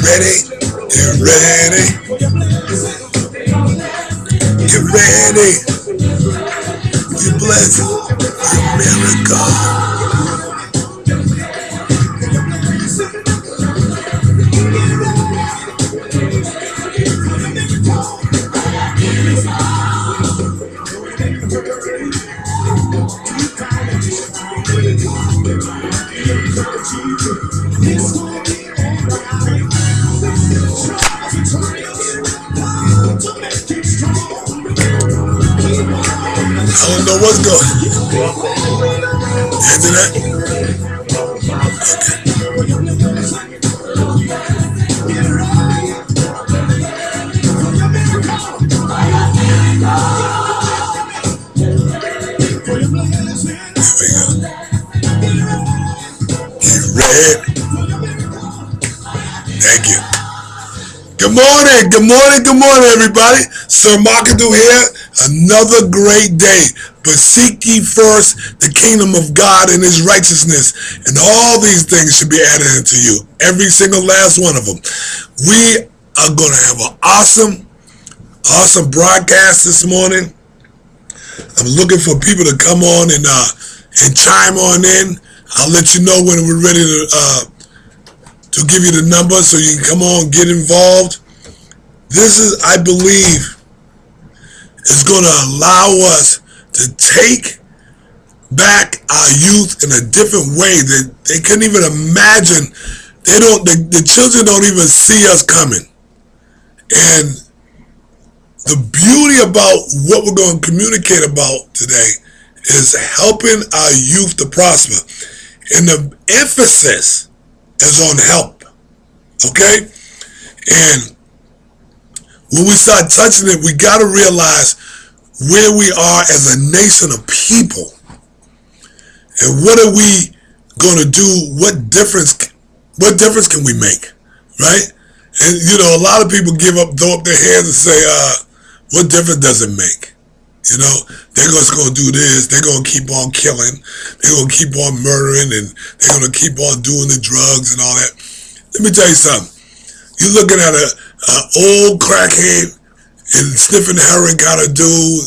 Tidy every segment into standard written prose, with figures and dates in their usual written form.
ready, get ready, get ready. Your blessing, your miracle. I don't know what's going on. After that? Here we go. Get ready. Thank you. Good morning, good morning, good morning, everybody. Sir Markadoo here. Another great day. But seek ye first the kingdom of God and his righteousness, and all these things should be added unto you. Every single last one of them. We are going to have an awesome broadcast this morning. I'm looking for people to come on and chime on in. I'll let you know when we're ready to give you the number so you can come on, get involved. This is, I believe, is going to allow us to take back our youth in a different way that they couldn't even imagine. The children don't even see us coming. And the beauty about what we're going to communicate about today is helping our youth to prosper. And the emphasis is on help. Okay? And when we start touching it, we got to realize where we are as a nation of people. And what are we going to do? What difference can we make? Right? And, you know, a lot of people throw up their hands and say, what difference does it make? You know, they're just going to do this. They're going to keep on killing. They're going to keep on murdering, and they're going to keep on doing the drugs and all that. Let me tell you something. You're looking at an old crackhead and sniffing heroin kind of dude,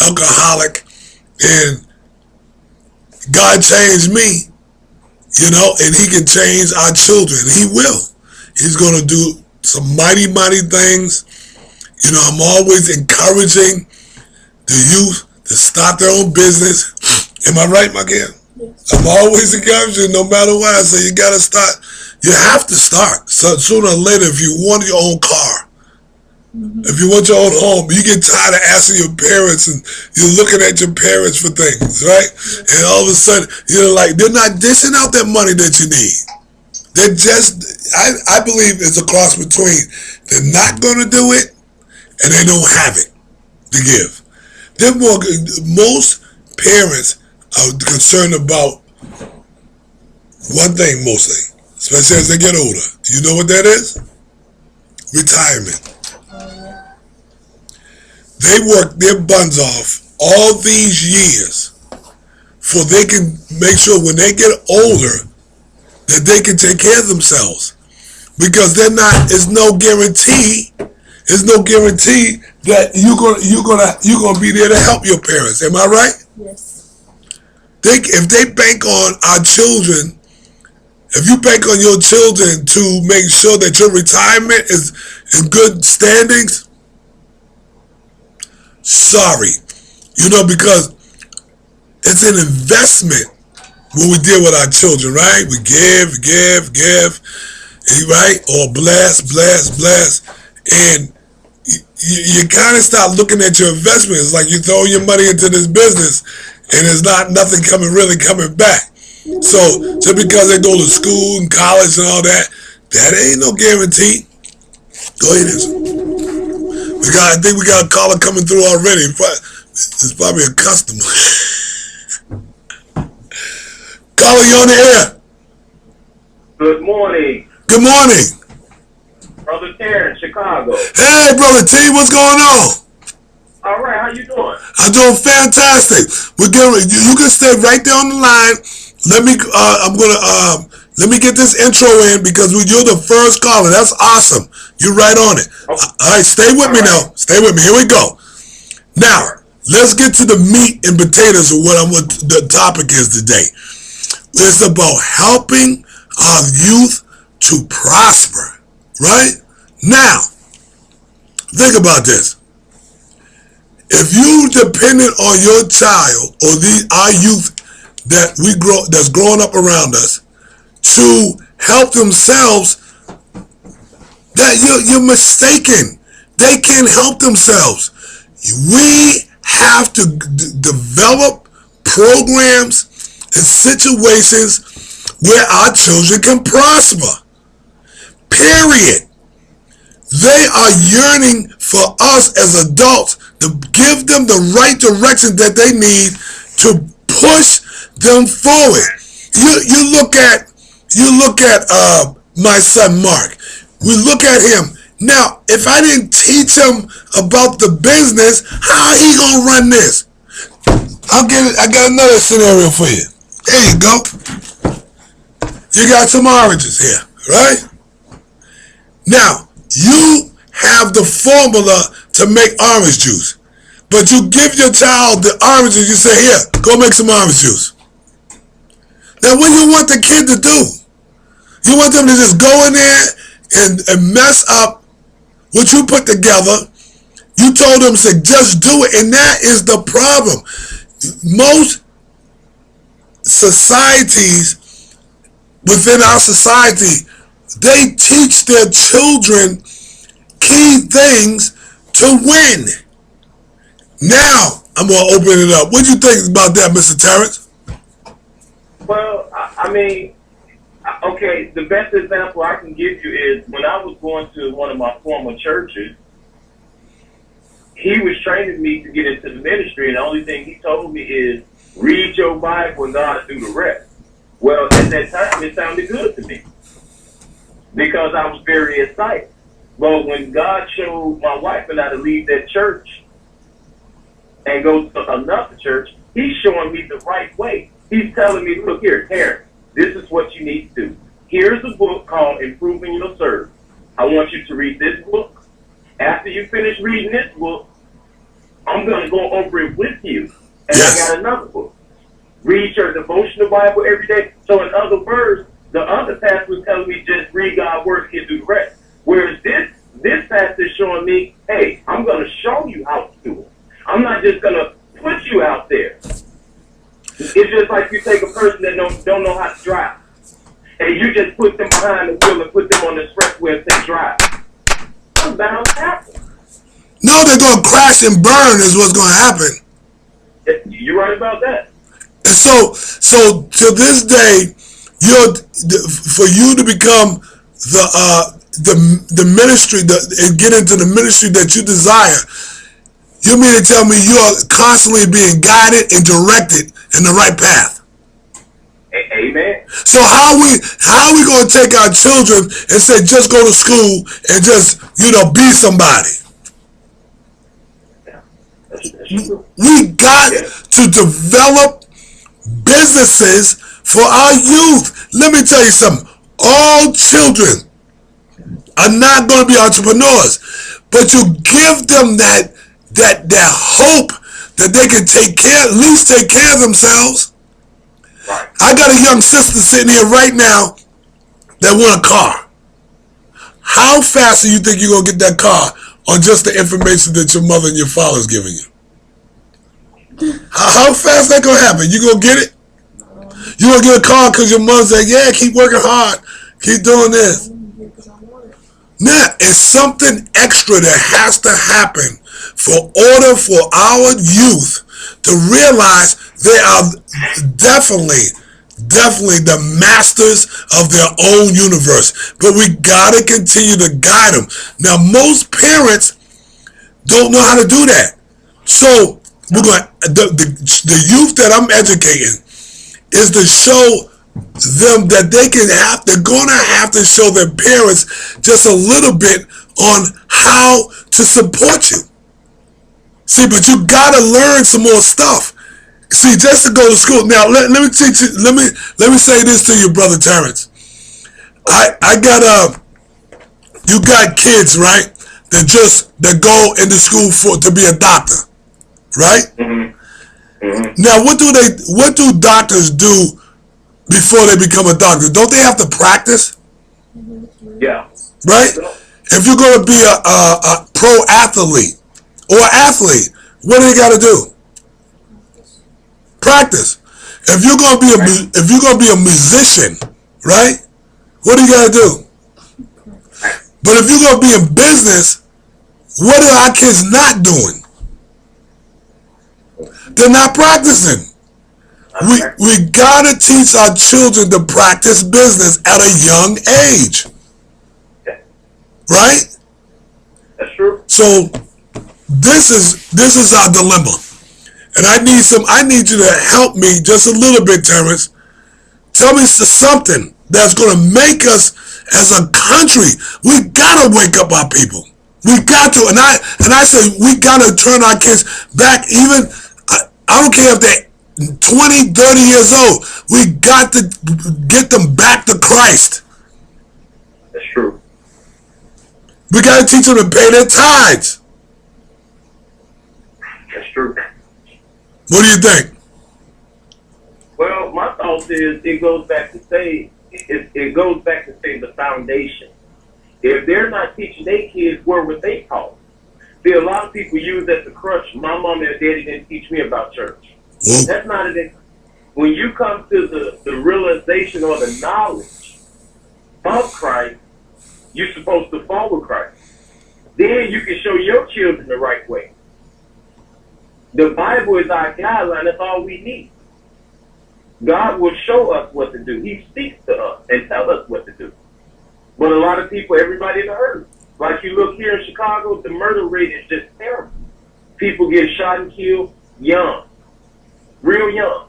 alcoholic, and God changed me, you know, and he can change our children. He will. He's going to do some mighty, mighty things. You know, I'm always encouraging the youth to start their own business. Am I right, my kid? Yes. I'm always encouraging no matter what. I say you got to start. You have to start. So sooner or later, if you want your own car, if you want your own home, you get tired of asking your parents and you're looking at your parents for things, right? And all of a sudden, you're like, they're not dishing out that money that you need. They're just, I believe it's a cross between they're not going to do it and they don't have it to give. Most parents are concerned about one thing mostly, especially as they get older. Do you know what that is? Retirement. They work their buns off all these years so they can make sure when they get older that they can take care of themselves. Because it's no guarantee that you're gonna be there to help your parents. Am I right? Yes. If they bank on our children, if you bank on your children to make sure that your retirement is in good standings, sorry, you know, because it's an investment when we deal with our children, right? We give, right? Or bless, and you kind of start looking at your investment. It's like you throw your money into this business, and there's nothing really coming back. So just because they go to school and college and all that, that ain't no guarantee. Go ahead. I think we got a caller coming through already. It's probably a customer. Caller, you on the air. Good morning. Good morning. Brother Terrence, Chicago. Hey, Brother T, what's going on? All right, how you doing? I'm doing fantastic. You can stay right there on the line. I'm gonna Let me get this intro in because you're the first caller. That's awesome. You're right on it. Okay. All right, stay with me now. Stay with me. Here we go. Now, let's get to the meat and potatoes of what the topic is today. It's about helping our youth to prosper, right? Now, think about this. If you dependent on your child or our youth that's growing up around us to help themselves, that you're mistaken. They can't help themselves. We have to develop programs and situations where our children can prosper. Period. They are yearning for us as adults to give them the right direction that they need to push them forward. You look at my son Mark. We look at him. Now, if I didn't teach him about the business, how he gonna run this? I got another scenario for you. There you go. You got some oranges here, right? Now, you have the formula to make orange juice, but you give your child the oranges, you say, here, go make some orange juice. Now, what do you want the kid to do? You want them to just go in there and mess up what you put together. You told them, say, just do it, and that is the problem. Most societies, within our society, they teach their children key things to win. Now, I'm going to open it up. What do you think about that, Mr. Terrence? Well, I mean, okay, the best example I can give you is when I was going to one of my former churches, he was training me to get into the ministry, and the only thing he told me is, read your Bible and God will do the rest. Well, at that time, it sounded good to me because I was very excited. But when God showed my wife and I to leave that church and go to another church, he's showing me the right way. He's telling me, look here, Terrence, this is what you need to do. Here's a book called Improving Your Service. I want you to read this book. After you finish reading this book, I'm going to go over it with you. And Yes. I got another book. Read your devotional Bible every day. So in other words, the other pastor was telling me just read God's word and do the rest. Whereas this pastor is showing me, hey, I'm going to show you how to do it. I'm not just going to put you out there. It's just like you take a person that don't know how to drive, and you just put them behind the wheel and put them on the expressway and say drive. What's bound to happen? No, they're going to crash and burn is what's going to happen. You're right about that. And so to this day, for you to become the ministry, and get into the ministry that you desire, you mean to tell me you are constantly being guided and directed in the right path? Amen. So how are we going to take our children and say just go to school and just be somebody? We got to develop businesses for our youth. Let me tell you something. All children are not going to be entrepreneurs, but you give them that hope that they can at least take care of themselves. I got a young sister sitting here right now that want a car. How fast do you think you're going to get that car on just the information that your mother and your father is giving you? How fast that going to happen? You going to get it? You going to get a car because your mother said, yeah, keep working hard. Keep doing this. Now, it's something extra that has to happen for our youth to realize they are definitely the masters of their own universe. But we got to continue to guide them. Now, most parents don't know how to do that. So we're going the youth that I'm educating is to show them that they're going to have to show their parents just a little bit on how to support you. See, but you got to learn some more stuff. See, just to go to school. Now, let me teach you. Let me say this to you, brother Terrence. I got you got kids, right? That go into school to be a doctor, right? Now, what do doctors do before they become a doctor? Don't they have to practice? Yeah. Right? If you're going to be a pro athlete or athlete, what do they got to do? Practice. If you're going to be a musician, right? What do you got to do? But if you're going to be in business, what are our kids not doing? They're not practicing. We gotta teach our children to practice business at a young age, right? That's true. So this is our dilemma, and I need you to help me just a little bit, Terrence. Tell me something that's gonna make us as a country. We gotta wake up our people. We got to, and I say we gotta turn our kids back. Even I don't care if they're 20, 30 years old. We got to get them back to Christ. That's true. We got to teach them to pay their tithes. That's true. What do you think? Well, my thought is it goes back to say the foundation. If they're not teaching their kids, where would they taught? See, a lot of people use that to crutch. My mom and daddy didn't teach me about church. Whoa. That's not it. When you come to the realization or the knowledge of Christ, you're supposed to follow Christ. Then you can show your children the right way. The Bible is our guideline. That's all we need. God will show us what to do. He speaks to us and tell us what to do. But a lot of people, everybody in the earth, like you look here in Chicago, the murder rate is just terrible. People get shot and killed young, real young.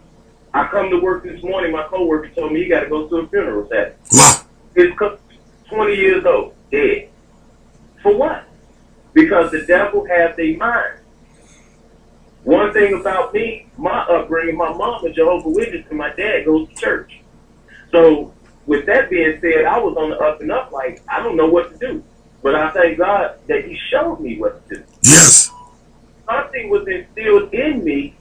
I come to work this morning, my coworker told me he got to go to a funeral Saturday. Wow. His 20 years old, dead. For what? Because the devil has a mind. One thing about me, my upbringing, my mom is Jehovah's Witness and my dad goes to church. So with that being said, I was on the up and up like, I don't know what to do. But I thank God that he showed me what to do. Yes. Something was instilled in me,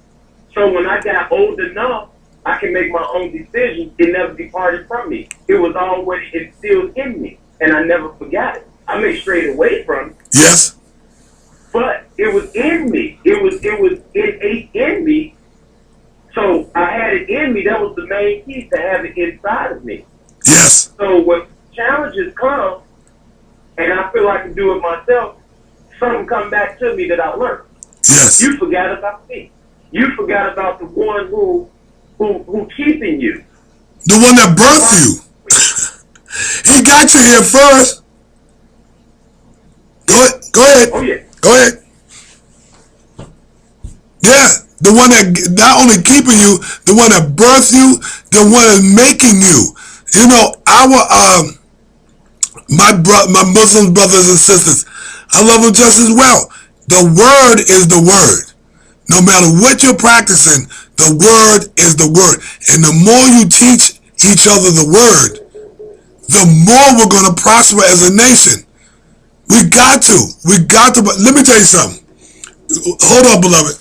so when I got old enough, I can make my own decisions. It never departed from me. It was always instilled in me, and I never forgot it. I may strayed away from it. Yes. But it was in me. It ate in me. So I had it in me. That was the main key, to have it inside of me. Yes. So when challenges come, and I feel I can do it myself, something come back to me that I learned. Yes. You forgot about me. You forgot about the one who keeping you. The one that birthed you. He got you here first. Go ahead. Oh yeah. Go ahead. Yeah. The one that not only keeping you, the one that birthed you, the one that's making you. You know, my Muslim brothers and sisters, I love them just as well. The word is the word. No matter what you're practicing, the word is the word. And the more you teach each other the word, the more we're going to prosper as a nation. We got to, but let me tell you something. Hold on, beloved.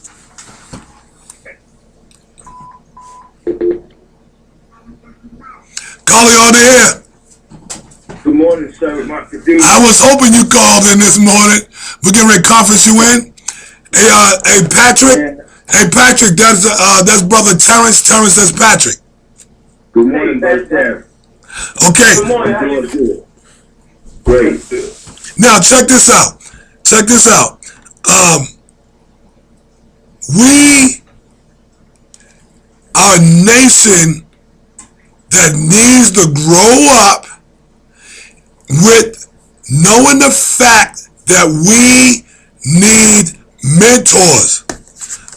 Calling on the air. Good morning, sir. Markadoo. I was hoping you called in this morning. We're getting ready to conference you in. Hey, Patrick. Hey, Patrick. That's brother Terrence. Terrence, that's Patrick. Good morning, brother. Okay. Good morning. How you doing? Great. Now check this out. We are a nation that needs to grow up with knowing the fact that we need mentors.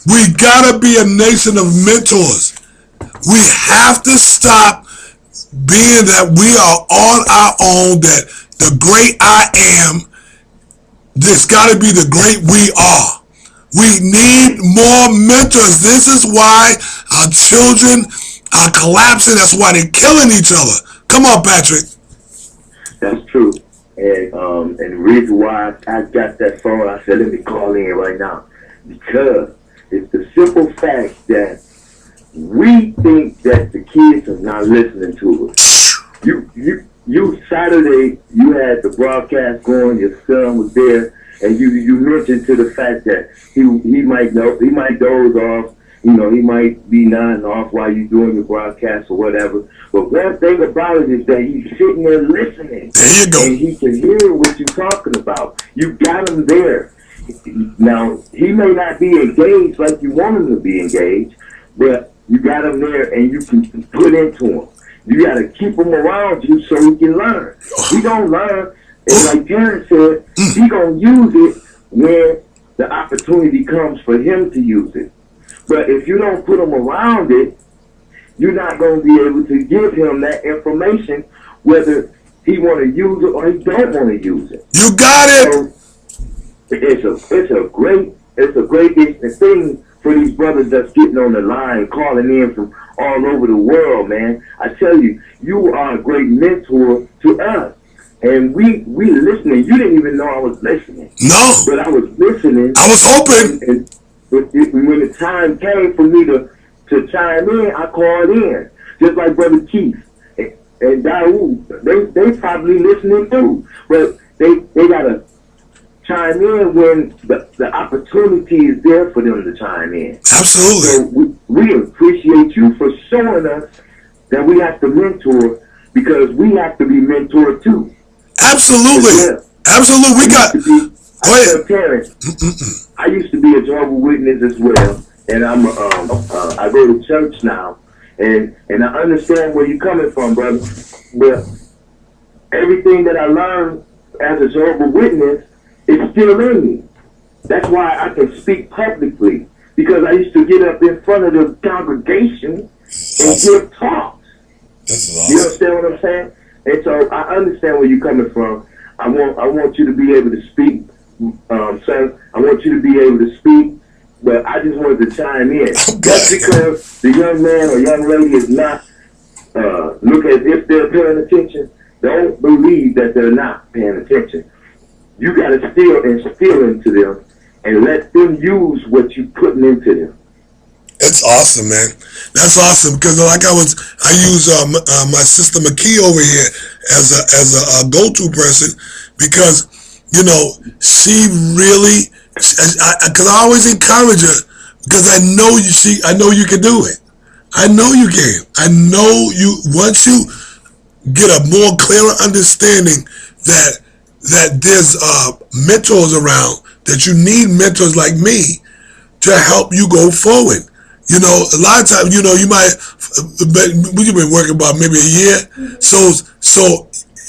We gotta be a nation of mentors. We have to stop being that we are on our own, that the great I am, there's gotta be the great we are. We need more mentors. This is why our children are collapsing. That's why they're killing each other. Come on, Patrick. That's true. And the reason why I got that phone, I said, let me call in right now. Because it's the simple fact that we think that the kids are not listening to us. You Saturday, you had the broadcast going, your son was there, and you mentioned to the fact that he might doze off, he might be nodding off while you're doing your broadcast or whatever. But one thing about it is that he's sitting there listening. There you go. And he can hear what you're talking about. You got him there. Now, he may not be engaged like you want him to be engaged, but you got him there and you can put into him. You got to keep him around you so he can learn. He don't learn, and like Terrence said, he going to use it when the opportunity comes for him to use it. But if you don't put him around it, you're not going to be able to give him that information, whether he want to use it or he don't want to use it. You got it. So it's a great thing for these brothers that's getting on the line, calling in from all over the world, man. I tell you, you are a great mentor to us. And we listening. You didn't even know I was listening. No. But I was listening. I was hoping. And when the time came for me to chime in, I called in. Just like Brother Keith and Daoud. They probably listening too. But they got to chime in when the opportunity is there for them to chime in. Absolutely. So we appreciate you for showing us that we have to mentor, because we have to be mentored too. Absolutely. Yeah. Absolutely. We got. Go ahead. Parents, I used to be a Jehovah's Witness as well, and I go to church now, and I understand where you're coming from, brother. But everything that I learned as a Jehovah's Witness is still in me. That's why I can speak publicly, because I used to get up in front of the congregation and give talks. This is awesome. You understand what I'm saying? And so I understand where you're coming from. I want you to be able to speak, son. I want you to be able to speak, but I just wanted to chime in. Just because the young man or young lady is not look as if they're paying attention, don't believe that they're not paying attention. You got to instill into them and let them use what you're putting into them. It's awesome, man. That's awesome, because like I use my sister McKee over here as a go-to person, because she really, because I always encourage her, because I know you can do it. I know you can. I know you, once you get a more clearer understanding that there's mentors around, that you need mentors like me to help you go forward. A lot of times, you might, we've been working about maybe a year, so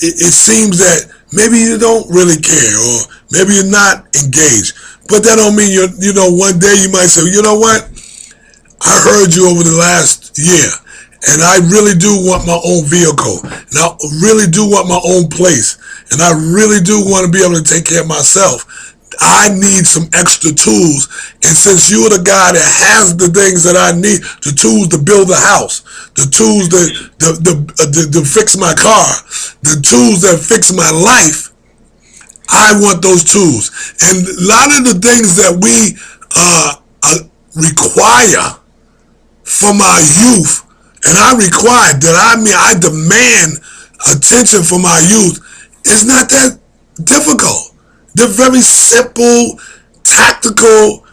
it seems that maybe you don't really care, or maybe you're not engaged. But that don't mean one day you might say, you know what, I heard you over the last year, and I really do want my own vehicle, and I really do want my own place, and I really do want to be able to take care of myself. I need some extra tools, and since you're the guy that has the things that I need, the tools to build a house, the tools to fix my car, the tools that fix my life, I want those tools. And a lot of the things that we require from our youth, and I demand attention from our youth, is not that difficult. They're very simple, tactical,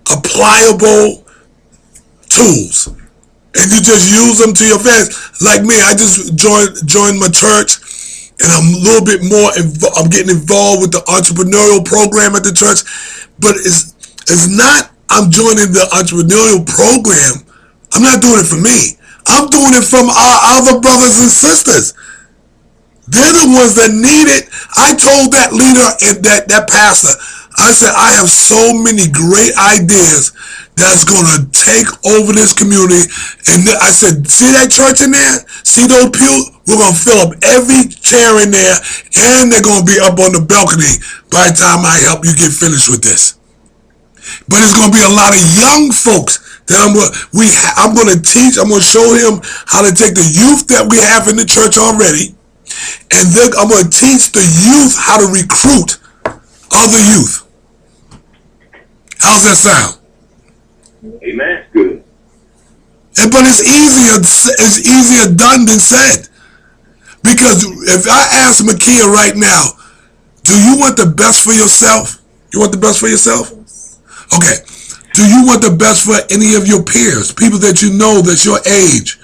applicable tools, and you just use them to your advantage. Like me, I just joined my church, and I'm a little bit more. I'm getting involved with the entrepreneurial program at the church, but it's not. I'm joining the entrepreneurial program. I'm not doing it for me. I'm doing it from our other brothers and sisters. They're the ones that need it. I told that leader and that pastor, I said, I have so many great ideas that's going to take over this community. And I said, see that church in there? See those pews? We're going to fill up every chair in there, and they're going to be up on the balcony by the time I help you get finished with this. But it's going to be a lot of young folks that I'm going to teach. I'm going to show him how to take the youth that we have in the church already, And then I'm going to teach the youth how to recruit other youth. How's that sound? Amen. Good. But it's easier done than said. Because if I ask Makia right now, do you want the best for yourself? You want the best for yourself? Okay. Do you want the best for any of your peers, people that you know that's your age?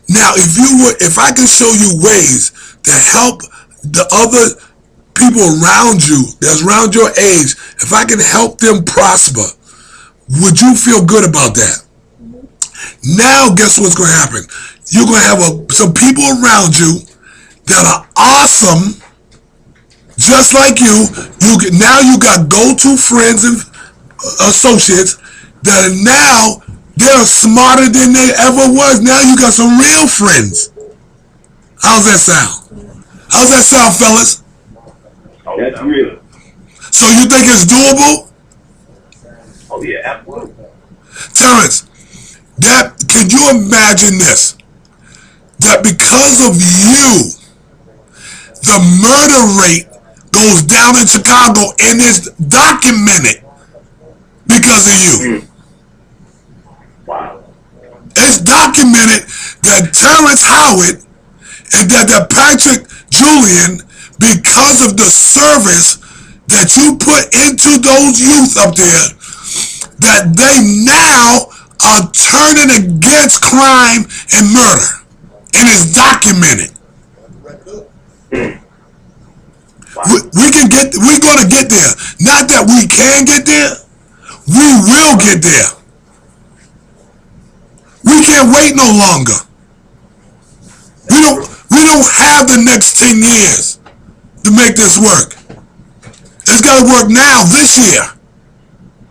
Now, if I can show you ways to help the other people around you, that's around your age, if I can help them prosper, would you feel good about that? Now, guess what's going to happen? You're going to have some people around you that are awesome, just like you. Now you got go-to friends and associates that are now, they're smarter than they ever was. Now you got some real friends. How's that sound? How's that sound, fellas? Oh, That's real. So you think it's doable? Oh yeah, absolutely. Terrence, can you imagine this? That because of you, the murder rate goes down in Chicago, and it's documented because of you. Wow. It's documented that Terrence Howard and that Patrick Julian, because of the service that you put into those youth up there, that they now are turning against crime and murder. And it's documented. We're going to get there. Not that we can get there. We will get there. We can't wait no longer. We don't have the next 10 years to make this work. It's got to work now, this year.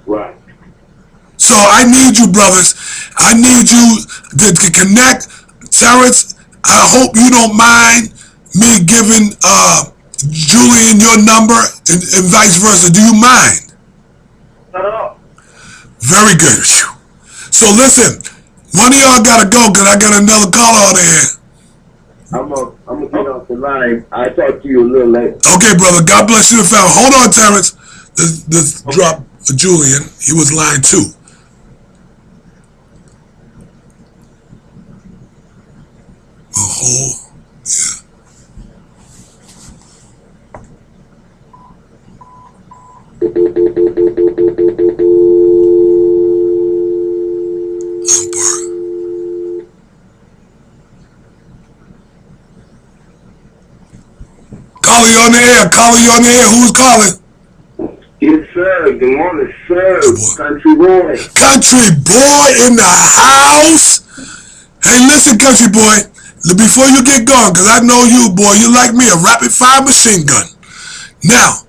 Right. So I need you, brothers. I need you to connect. Terrence, I hope you don't mind me giving Julian your number and vice versa. Do you mind? Not at all. Very good. So listen, one of y'all got to go because I got another caller on there. I'm gonna get off the line. I'll talk to you a little later. Okay, brother. God bless you, family. Hold on, Terrence. Let's drop Julian. He was line 2. Yeah. Caller, you on the air. Caller, you on the air. Who's calling? Yes, sir. Good morning, sir. Good morning. Country boy. Country boy in the house. Hey, listen, country boy. Before you get going, because I know you, boy, you like me, a rapid-fire machine gun. Now,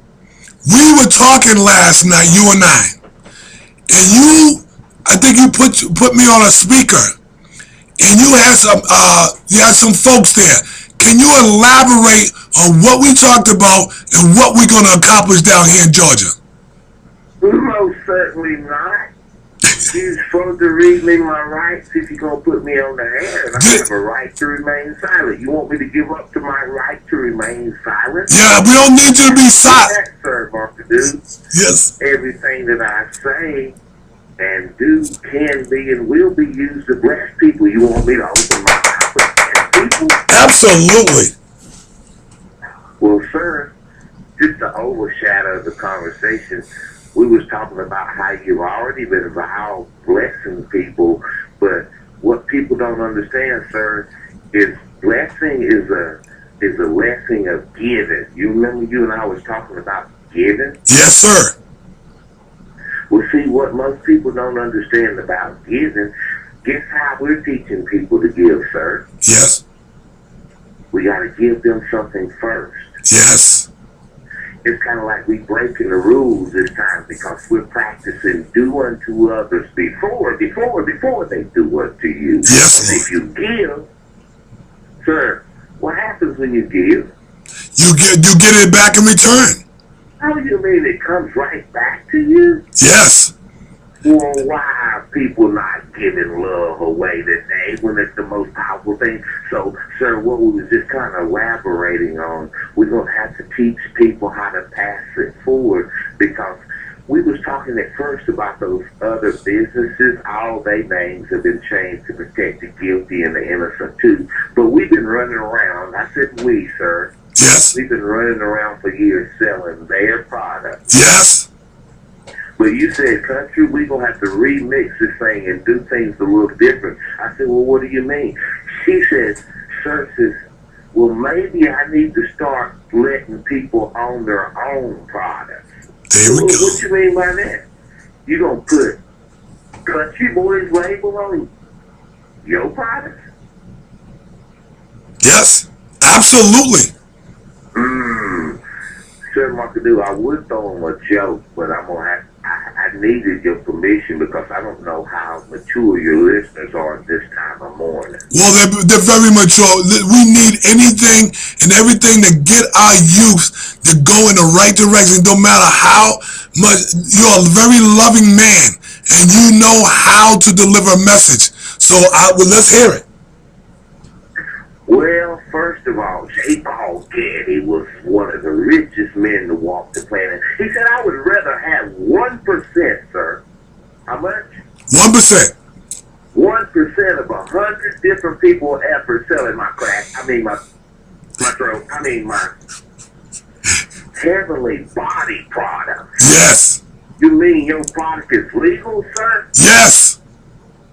we were talking last night, you and I think you put me on a speaker, and you had some folks there. Can you elaborate on what we talked about and what we're going to accomplish down here in Georgia? Most certainly not. You're supposed to read me my rights if you're going to put me on the air, and I have a right to remain silent. You want me to give up to my right to remain silent? Yeah, we don't need you to be silent. Yes, sir, Markadoo. Yes. Everything that I say and do can be and will be used to bless people. You want me to open my mouth and bless people? Absolutely. Well, sir, just to overshadow the conversation, we was talking about how you've already been about blessing people, but what people don't understand, sir, is blessing is a blessing of giving. You remember you and I was talking about giving? Yes, sir. Well, see, what most people don't understand about giving, guess how we're teaching people to give, sir? Yes. We got to give them something first. Yes. It's kind of like we breaking the rules this time because we're practicing do unto others before they do unto you. Yes, and if you give, sir, what happens when you give? You get it back in return. How do you mean it comes right back to you? Yes. Well, why are people not giving love away today when it's the most powerful thing? So, sir, what we was just kind of elaborating on, we're going to have to teach people how to pass it forward, because we was talking at first about those other businesses. All their names have been changed to protect the guilty and the innocent too. But we've been running around. I said we, sir. Yes. We've been running around for years selling their product. Yes. But you said, country, we're going to have to remix this thing and do things a little different. I said, well, what do you mean? She says, sir, says, well, maybe I need to start letting people own their own products. There we go. What you mean by that? You going to put Country Boys label on your products? Yes. Absolutely. Sir Markadoo, I would throw him a joke, but I'm going to have I needed your permission because I don't know how mature your listeners are at this time of morning. Well, they're very mature. We need anything and everything to get our youth to go in the right direction. No matter how much, you're a very loving man and you know how to deliver a message. So let's hear it. Well, first of all, J. Paul Getty was one of the richest men to walk the planet. He said, I would rather have 1%, sir. How much? 1%. 1% of 100 different people ever selling my crack. my heavenly body product. Yes. You mean your product is legal, sir? Yes.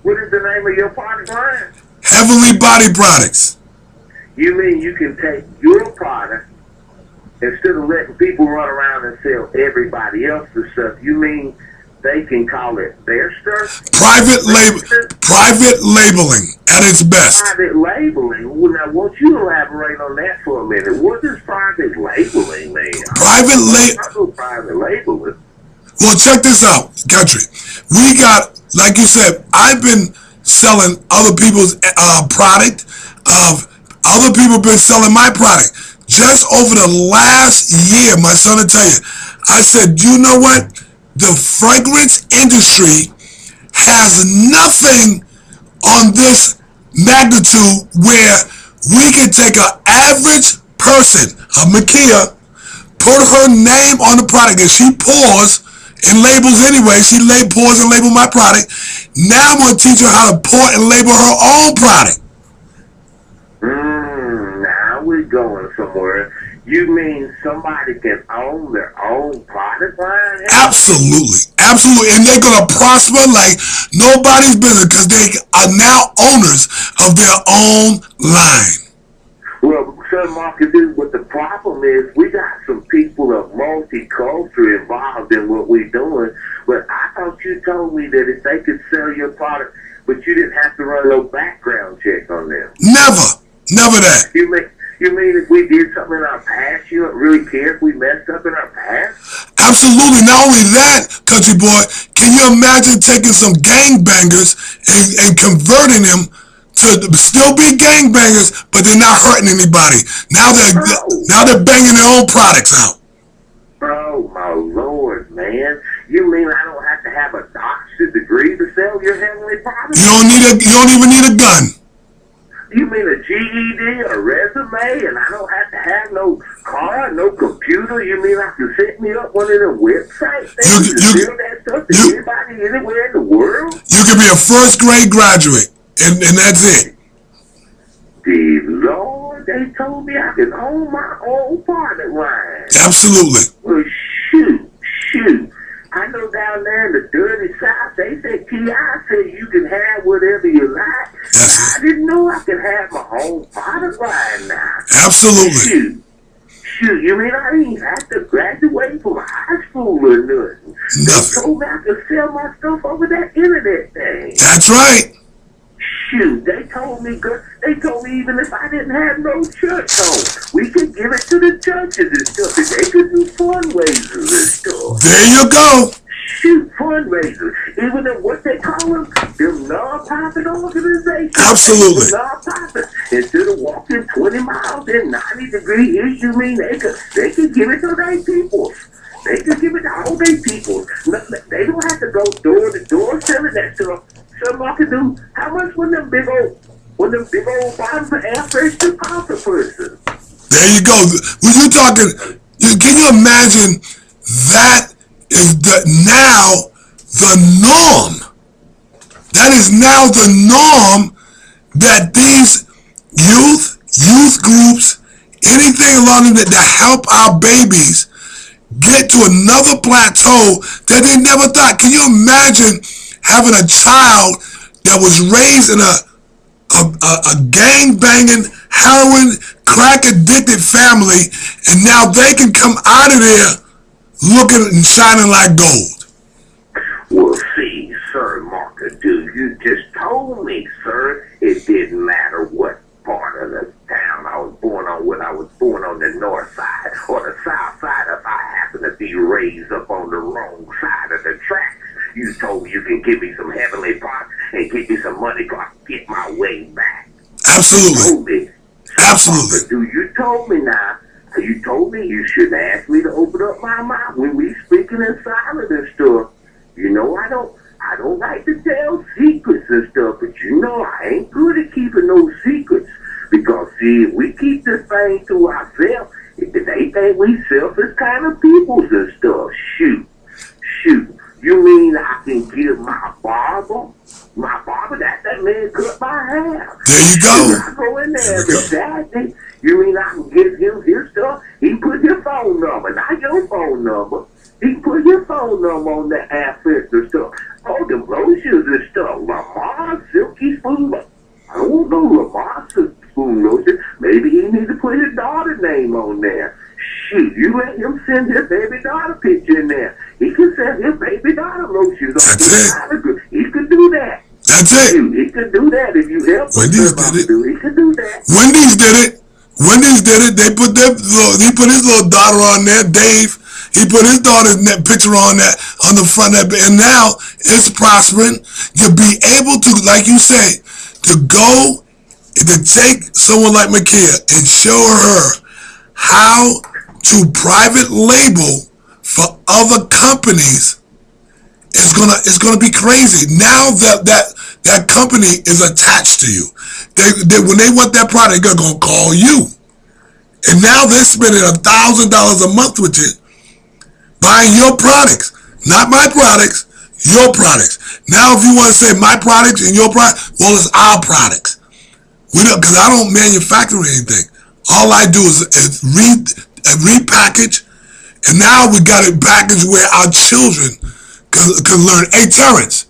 What is the name of your product line? Heavenly Body Products. You mean you can take your product, instead of letting people run around and sell everybody else's stuff, you mean they can call it their stuff? Private labeling at its best. Private labeling? Well, now, won't you elaborate on that for a minute? What does private labeling mean? Private labeling. Well, check this out, country. We got, like you said, I've been selling other people's product. Other people have been selling my product. Just over the last year, my son will tell you, I said, you know what? The fragrance industry has nothing on this magnitude where we can take an average person, a Makia, put her name on the product, and she pours and labels anyway. She pours and labels my product. Now I'm going to teach her how to pour and label her own product. Now we're going somewhere. You mean somebody can own their own product line? Absolutely. Absolutely. And they're going to prosper like nobody's business because they are now owners of their own line. Well, Sir Markadoo, what the problem is, we got some people of multicultural involved in what we're doing, but I thought you told me that if they could sell your product, but you didn't have to run no background check on them. Never that. You mean if we did something in our past, you don't really care if we messed up in our past? Absolutely. Not only that, country boy, can you imagine taking some gangbangers and converting them to still be gangbangers, but they're not hurting anybody. Now they're banging their own products out. Oh, my Lord, man. You mean I don't have to have a doctor's degree to sell your heavenly products? You don't even need a gun. You mean a GED, a resume, and I don't have to have no car, no computer? You mean I can set me up one of the websites that you sell that stuff to anybody anywhere in the world? You can be a first grade graduate, and that's it. Dear Lord, they told me I could own my own product line. Absolutely. Well, shoot. I know down there in the dirty South, they say, T.I. said you can have whatever you like. I didn't know I could have my own product line now. Absolutely. Shoot, you mean I didn't have to graduate from high school or nothing? They told me I could sell my stuff over that internet thing. That's right. Shoot, they told me even if I didn't have no church home, we could give it to the churches and stuff, and they could do fundraisers and stuff. There you go. Shoot, fundraisers. Even if what they call them non-profit organizations. Absolutely. Non-profit. Instead of walking 20 miles in 90-degree heat, you mean they could give it to their people. They can give it to all their people. They don't have to go door to door selling that stuff. So Markadoo, how much when them big old bottles of air freshener cost a person? There you go. When you're talking, can you imagine that is now the norm? That is now the norm that these youth groups, anything along that help our babies get to another plateau that they never thought. Can you imagine having a child that was raised in a gang-banging, heroin, crack-addicted family, and now they can come out of there looking and shining like gold? Well, see, Sir Markadoo, you just told me, sir, it didn't matter what part of the town I was born on, whether I was born on the north side or the south side, if I happen to be raised up on the wrong side of the tracks. You told me you can give me some heavenly pots and give me some money so I can get my way back. Absolutely. Absolutely. You told me now. You told me you shouldn't ask me to open up my mouth when we speaking in silent and stuff. You know I don't like to tell secrets and stuff, but you know I ain't good at keeping those secrets. Because see, if we keep this thing to ourselves, they think we selfish kind of peoples and stuff. Shoot. You mean I can give my barber? My barber, that man cut my hair. There you go. I go in there every Saturday. You mean I can give him his stuff? He put his phone number, not your phone number. He put your phone number on the air filter stuff. Oh, the lotions and stuff. Lamar Silky Spoon. I don't know Lamar Spoon lotion. Maybe he need to put his daughter's name on there. Shoot, you let him send his baby daughter picture in there. He can send his baby daughter lotions on his autograph. He could do that. That's it. Shoot, he could do that if you help him. Wendy's did it. He could do that. Wendy's did it. He put his little daughter on there, Dave. He put his daughter's picture on the front of it, and now it's prospering. You'll be able to, like you say, to go to take someone like Makia and show her how to private label for other companies. It's gonna be crazy. Now that company is attached to you. When they want that product, they're gonna call you. And now they're spending $1,000 a month with you, buying your products, not my products, your products. Now, if you want to say my products and your products, well, it's our products. We don't, because I don't manufacture anything. All I do is repackage, and now we got it packaged where our children can learn. Hey, Terrence.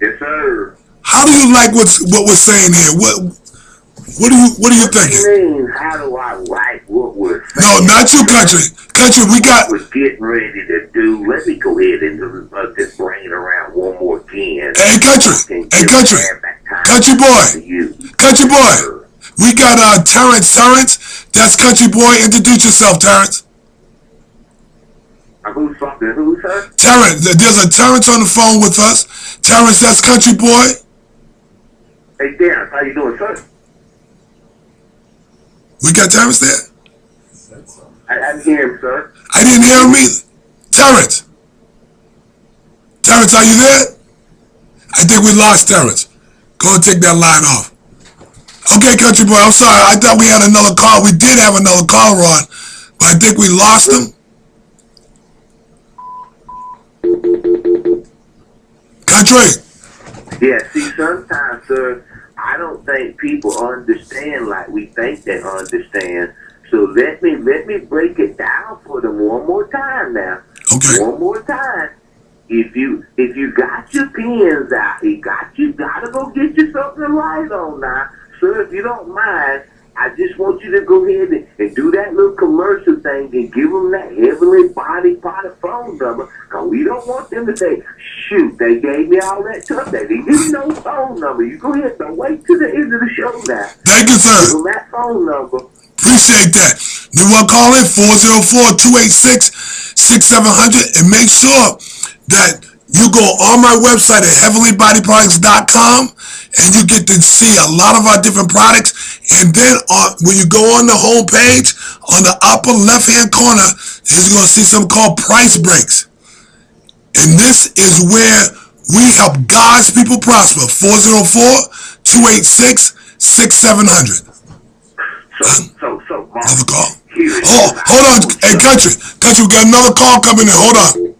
Yes, sir. How do you like what we're saying here? What are you thinking? What do you mean, how do I like what we're saying? No, not you, Country. Country, we got... What we're getting ready to do. Let me go ahead and just bring it around one more again. Hey, Country. Country boy. We got Terrence. That's Country boy. Introduce yourself, Terrence. Who's talking? Who, sir? Terrence. There's a Terrence on the phone with us. Terrence, that's Country boy. Hey, Terrence. How you doing, sir? We got Terrence there? I didn't hear him, sir. I didn't hear him either. Terrence, are you there? I think we lost Terrence. Go and take that line off. Okay, Country boy, I'm sorry. I thought we had another call. We did have another caller on, but I think we lost him. Country. Yeah, see, sometimes, sir, I don't think people understand like we think they understand. So let me break it down for them one more time now. Okay. One more time. If you got your pens out, you gotta go get you something to write on now. Sir, if you don't mind, I just want you to go ahead and do that little commercial thing and give them that heavenly body pot phone number. Because we don't want them to say, shoot, they gave me all that stuff. They didn't give me no phone number. You go ahead and wait till the end of the show now. Thank you, sir. Give them that phone number. Appreciate that. You want to call in 404-286-6700 and make sure that you go on my website at heavenlybodyproducts.com and you get to see a lot of our different products. And then when you go on the home page, on the upper left-hand corner, is going to see something called price breaks. And this is where we help God's people prosper. 404-286-6700. Another call. Oh, hold on. Hey, Country, we got another call coming in. Hold on.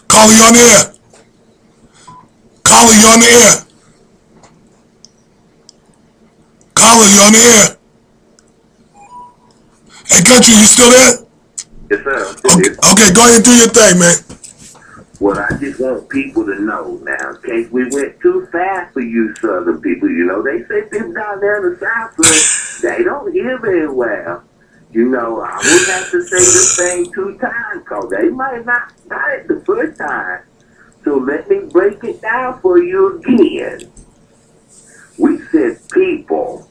Caller, you on the air. Caller, you on the air. Caller, you on the air. Hey, Country, you still there? Yes, sir. Okay, go ahead and do your thing, man. Well, I just want people to know now, in case we went too fast for you Southern people, you know, they say people down there in the South, they don't hear very well. You know, I would have to say this thing 2 times, because they might not got it the first time. So let me break it down for you again. We said people.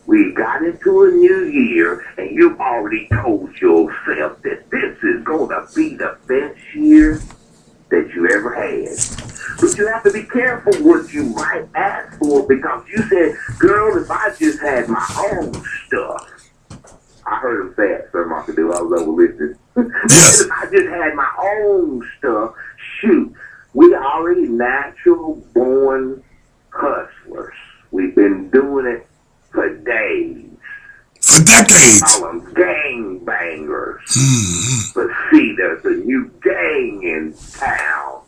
We got into a new year, and you've already told yourself that this is going to be the best year that you ever had. But you have to be careful what you might ask for, because you said, girl, if I just had my own stuff. I heard him say it, Sir Markadoo. I was over listening. Yes. If I just had my own stuff, shoot, we already natural born hustlers. We've been doing it for days. For decades. Call them gang bangers. But see, there's a new gang in town.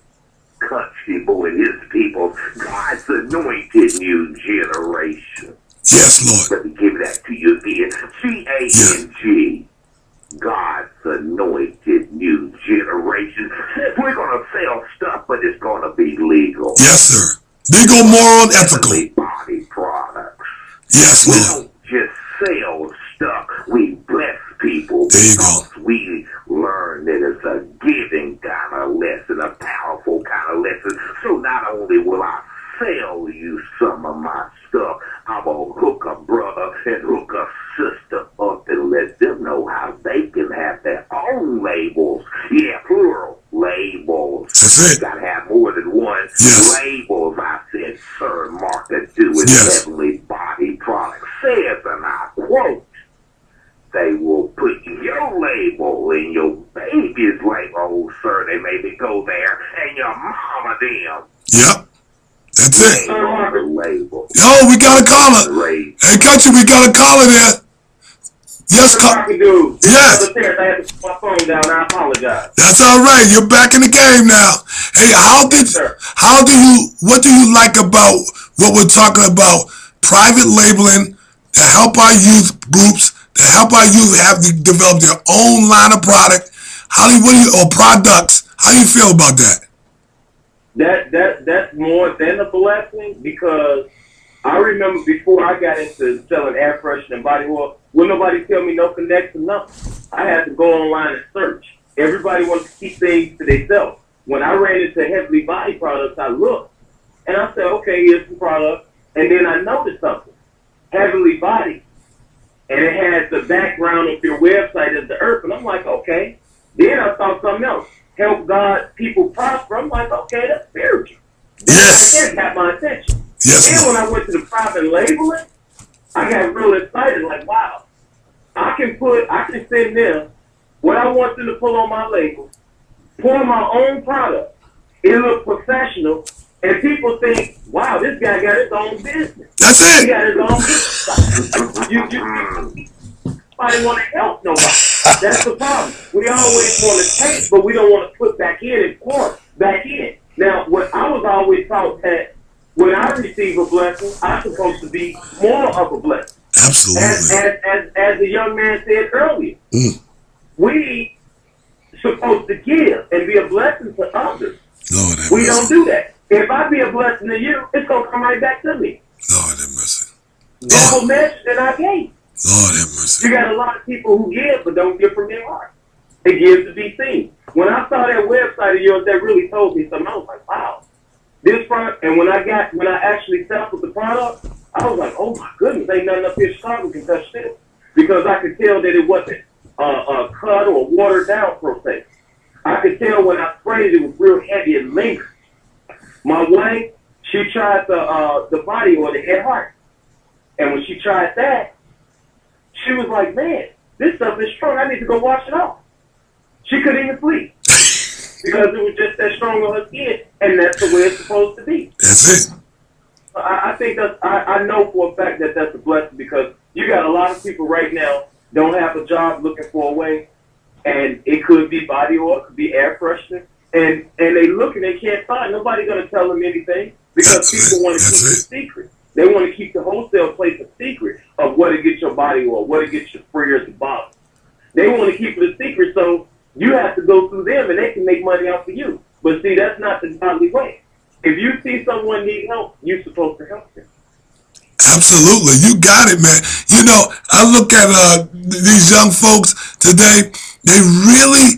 Country boy and his people. God's anointed new generation. Yes, Lord. Let me give that to you again. G-A-N-G. God's anointed new generation. We're going to sell stuff, but it's going to be legal. Yes, sir. Legal, moral, and ethical. Body products. Yes, We Lord. don't just sell stuff. We bless people. There you go. Because we learn that it's a giving kind of lesson, a powerful kind of lesson. So not only will I sell you some of my stuff, I'm going to hook a brother and hook a sister up and let them know how they can have their own labels. Yeah, plural labels. That's it. You got to have more than one. Yes. Labels, I said, Sir Markadoo with Yes. Heavenly Body Products says, and I quote, they will put your label in your baby's label, oh, sir. They maybe go there, and your mama them. Yep. That's it. Label. Yo, we got a caller. Hey, Country, we got a caller there. Yes, Markadoo. Yes. I had to put my phone down. I apologize. That's all right. You're back in the game now. Hey, what do you like about what we're talking about? Private labeling to help our youth groups, to help our youth develop their own line of product. Or products. How do you feel about that? That's more than a blessing, because I remember before I got into selling air freshener and body oil, wouldn't nobody tell me no connection, nothing. I had to go online and search. Everybody wants to keep things to themselves. When I ran into Heavenly Body Products, I looked and I said, okay, here's some products. And then I noticed something. Heavenly Body. And it has the background of your website as the earth. And I'm like, okay. Then I saw something else. Help God people prosper. I'm like, okay, that's spiritual. Yes. That got my attention. Yes. Then when I went to the private labeling, I got real excited. Like, wow, I can send them what I want them to pull on my label, pour my own product. It looks professional, and people think, wow, this guy got his own business. That's it. He got his own business. Nobody want to help nobody. That's the problem. We always want to take, but we don't want to put back in and pour back in. Now, what I was always taught that when I receive a blessing, I'm supposed to be more of a blessing. Absolutely. As the young man said earlier, we supposed to give and be a blessing to others. Lord have we mercy. don't do that. If I be a blessing to you, it's going to come right back to me. Lord have mercy. Double measure that I gave. Lord have mercy. You got a lot of people who give but don't give from their heart. They give to be seen. When I saw that website of yours, that really told me something. I was like, wow. This product, and when I actually sampled the product, I was like, oh my goodness, ain't nothing up here in Chicago can touch this. Because I could tell that it wasn't a cut or watered down process. I could tell when I sprayed it was real heavy and lingering. My wife, she tried the body oil, the Head Heart. And when she tried that, she was like, man, this stuff is strong. I need to go wash it off. She couldn't even sleep because it was just that strong on her skin, and that's the way it's supposed to be. That's it. I think I know for a fact that that's a blessing because you got a lot of people right now don't have a job looking for a way, and it could be body oil, it could be air freshener, and they look and they can't find. Nobody gonna tell them anything because people want to keep the secret. They want to keep the wholesale place a secret of what to get your body oil, what to get your sprayers and bottles. They want to keep it a secret, so you have to go through them, and they can make money off of you. But see, that's not the godly way. If you see someone need help, you're supposed to help them. Absolutely, you got it, man. You know, I look at these young folks today. They really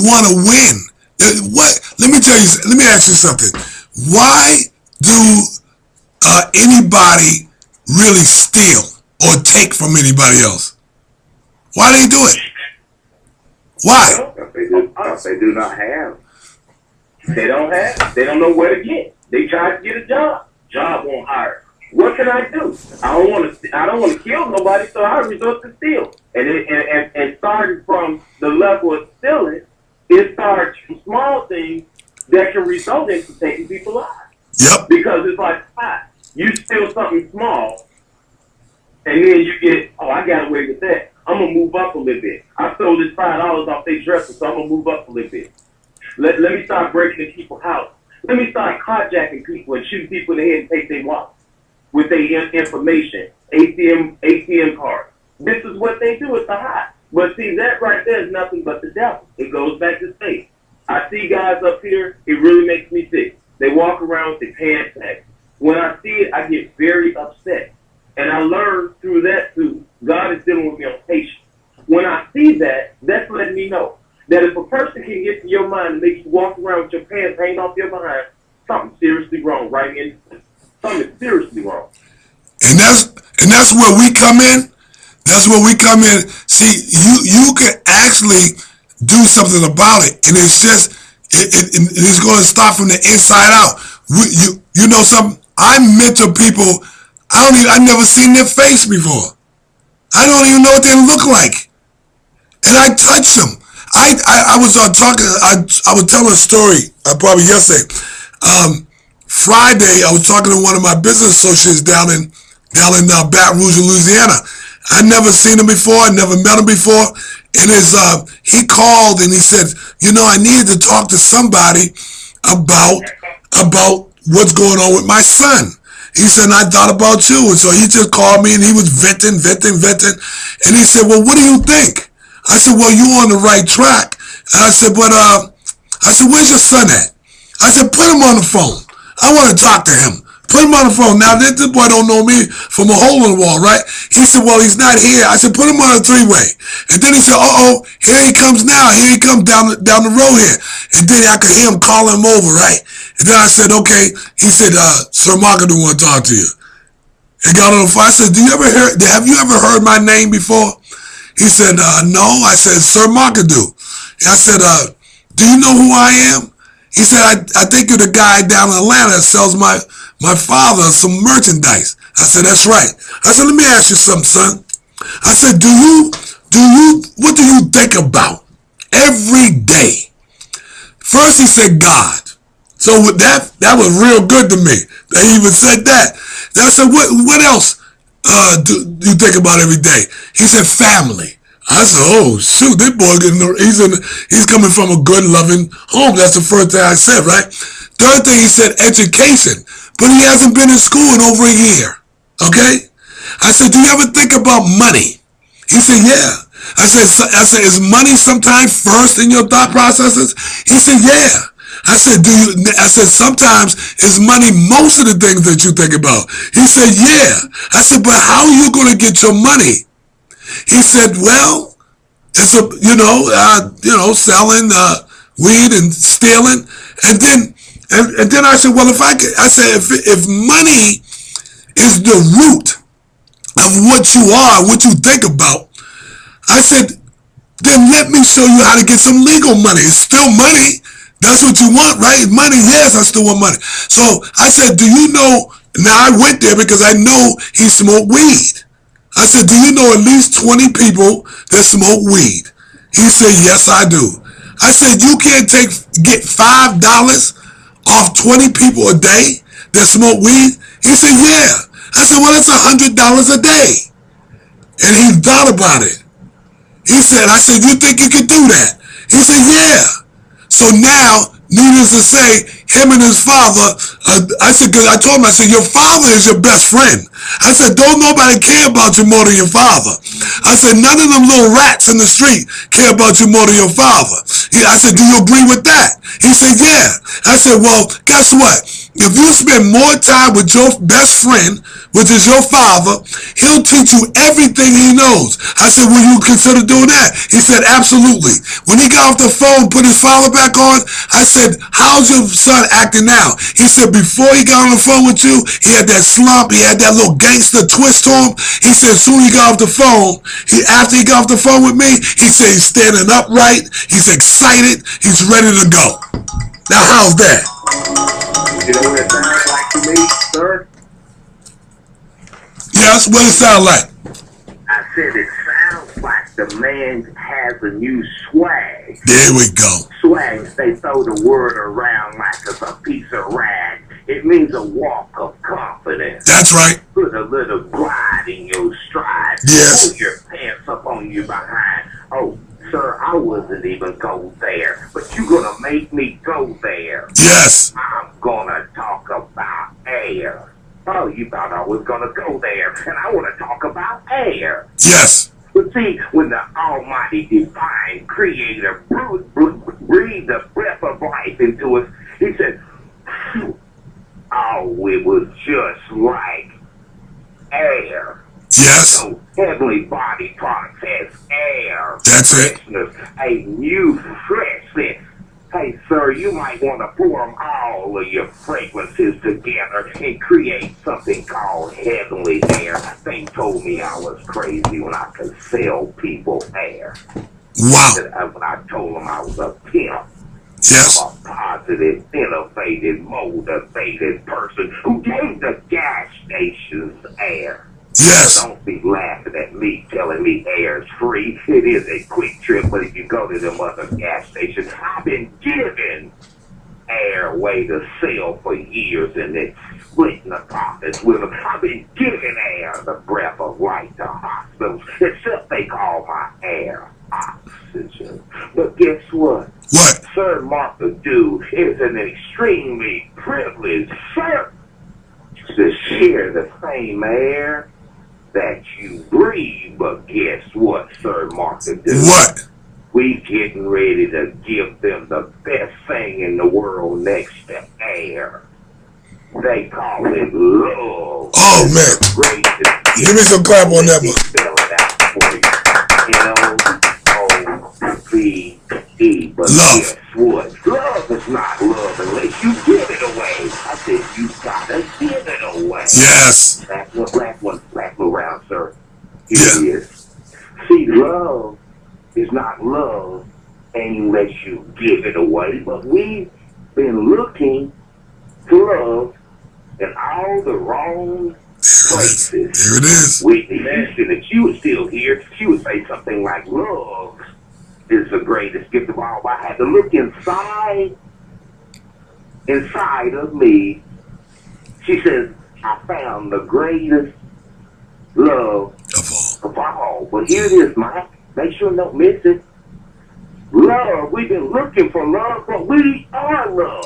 want to win. What? Let me tell you. Let me ask you something. Why do anybody really steal or take from anybody else? Why do they do it? Why? They do not have. They don't have. They don't know where to get. They try to get a job. Job won't hire. What can I do? I don't want to kill nobody, so I resort to steal. And starting from the level of stealing, it starts from small things that can result into taking people's lives. Yep. Because it's like, you steal something small, and then you get, I got away with that. I'm going to move up a little bit. I stole this $5 off their dresser, so I'm going to move up a little bit. Let me start breaking into people's house. Let me start carjacking people and shooting people in the head and take their wallet with their information, ATM cards. This is what they do. It's a high. But see, that right there is nothing but the devil. It goes back to faith. I see guys up here, it really makes me sick. They walk around with their pants back. When I see it, I get very upset. And I learned through that too. God is dealing with me on patience. When I see that, that's letting me know that if a person can get to your mind and make you walk around with your pants hanging off your behind, something's seriously wrong, right? Something's seriously wrong. And that's where we come in. That's where we come in. See, you can actually do something about it, and it's just it's going to start from the inside out. You know something? I mentor people. I never seen their face before. I don't even know what they look like, and I touch them. I was talking. I was telling a story probably yesterday. Friday, I was talking to one of my business associates down in Baton Rouge, Louisiana. I'd never seen him before. I never met him before. And he called and he said, I needed to talk to somebody about what's going on with my son. He said, and I thought about you. And so he just called me and he was venting. And he said, well, what do you think? I said, well, you're on the right track. And I said, where's your son at? I said, put him on the phone. I want to talk to him. Put him on the phone. Now, this boy don't know me from a hole in the wall, right? He said, well, he's not here. I said, put him on a three-way. And then he said, here he comes now. Here he comes down the road here. And then I could hear him calling him over, right? And then I said, okay. He said, Sir Markadoo want to talk to you. And got on the phone. I said, have you ever heard my name before? He said, no. I said, Sir Markadoo. I said, do you know who I am? He said, I think you're the guy down in Atlanta that sells my father some merchandise. I said, that's right. I said, let me ask you something, son. I said, what do you think about every day? First he said God. So with that was real good to me. That he even said that. Then I said, what else do you think about every day? He said, family. I said, oh, shoot, this boy, he's coming from a good, loving home. That's the first thing I said, right? Third thing, he said education. But he hasn't been in school in over a year, okay? I said, do you ever think about money? He said, yeah. I said, is money sometimes first in your thought processes? He said, yeah. I said, sometimes is money most of the things that you think about? He said, yeah. I said, but how are you going to get your money? He said, well, it's selling weed and stealing. And then I said, well, if money is the root of what you are, what you think about, I said, then let me show you how to get some legal money. It's still money. That's what you want, right? Money, yes, I still want money. So I said, do you know, now I went there because I know he smoked weed. I said, do you know at least 20 people that smoke weed? He said, yes, I do. I said, you can't get $5 off 20 people a day that smoke weed? He said, yeah. I said, well, that's $100 a day. And he thought about it. He said, I said, you think you could do that? He said, yeah. So now, needless to say, him and his father, I said, because I told him, I said, your father is your best friend. I said, don't nobody care about you more than your father. I said, none of them little rats in the street care about you more than your father. I said, do you agree with that? He said, yeah. I said, well, guess what? If you spend more time with your best friend, which is your father, he'll teach you everything he knows. I said, will you consider doing that? He said, absolutely. When he got off the phone, put his father back on, I said, how's your son acting now? He said, before he got on the phone with you, he had that slump, he had that little gangster twist to him. He said, as soon as he got off the phone, after he got off the phone with me, he said he's standing upright, he's excited, he's ready to go. Now, how's that? You know what it sounds like to me, sir? Yes, what it sound like? I said it sounds like the man has a new swag. There we go. Swag, they throw the word around like it's a piece of rag. It means a walk of confidence. That's right. Put a little glide in your stride. Yes. Pull your pants up on you behind. Oh, sir, I wasn't even go there, but you're gonna make me go there. Yes. I'm gonna talk about air. Oh, you thought I was gonna go there, and I want to talk about air. Yes. But see, when the Almighty Divine Creator breathed the breath of life into us, He said, oh, it was just like air. Yes. So heavenly body products has air. That's it. A new freshness. Hey, sir, you might want to form all of your fragrances together and create something called heavenly air. They told me I was crazy when I could sell people air. Wow. When I told them I was a pimp. Yes. I'm a positive, innovative, motivated person who gave the gas stations air. Yes. Don't be laughing at me, telling me air's free. It is a quick trip, but if you go to them other gas stations, I've been giving air away to sell for years and then splitting the profits with them. I've been giving air the breath of life to hospitals, except they call my air oxygen. But guess what? What? Sir Markadoo is an extremely privileged sir to share the same air that you breathe. But guess what, Sir Markadoo? What? We getting ready to give them the best thing in the world next to air. They call it love. Oh, man. Give me some clap on that one. Spell it out for you. L-O-V-E. But Love. guess what? Love is not love unless you give it away. I said you gotta give it away. Yes. Black one round, sir. Here Yeah. it is. See, love is not love unless you give it away. But we've been looking for love in all the wrong places. Here it is. Whitney Houston, if she was still here, she would say something like, love is the greatest gift of all. I had to look inside of me. She says, I found the greatest love of all. But here it is, Mike. Make sure you don't miss it. Love. We've been looking for love, but we are love.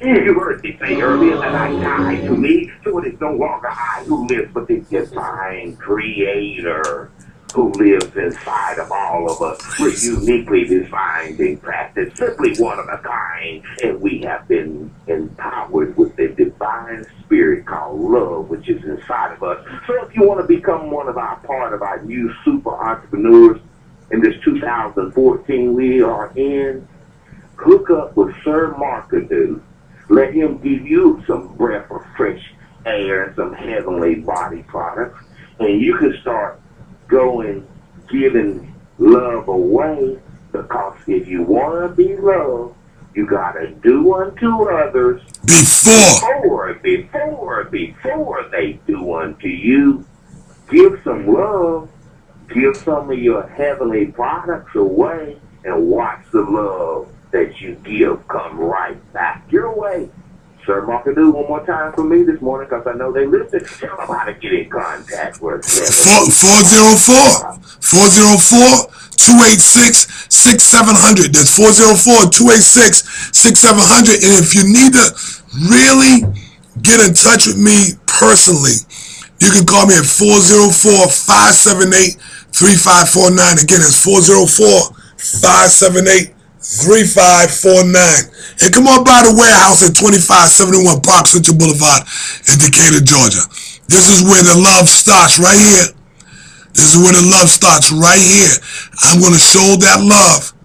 You heard me say earlier that I died to me, so it is no longer I who lives, but the divine creator who lives inside of all of us. We're uniquely designed and crafted, simply one of a kind, and we have been empowered with the divine spirit called love, which is inside of us. So if you want to become part of our new super entrepreneurs in this 2014 we are in, hook up with Sir Markadoo. Let him give you some breath of fresh air and some heavenly body products, and you can start going giving love away, because if you want to be loved, you got to do unto others before they do unto you. Give some love Give some of your heavenly products away and watch the love that you give come right back your way. Sir Markadoo, one more time for me this morning, because I know they listen. Tell them how to get in contact with us. 404-286-6700. That's 404-286-6700. And if you need to really get in touch with me personally, you can call me at 404-578-3549. Again, it's 404-578-3549. And come on by the warehouse at 2571 Park Central Boulevard in Decatur, Georgia. This is where the love starts, right here. This is where the love starts, right here. I'm going to show that love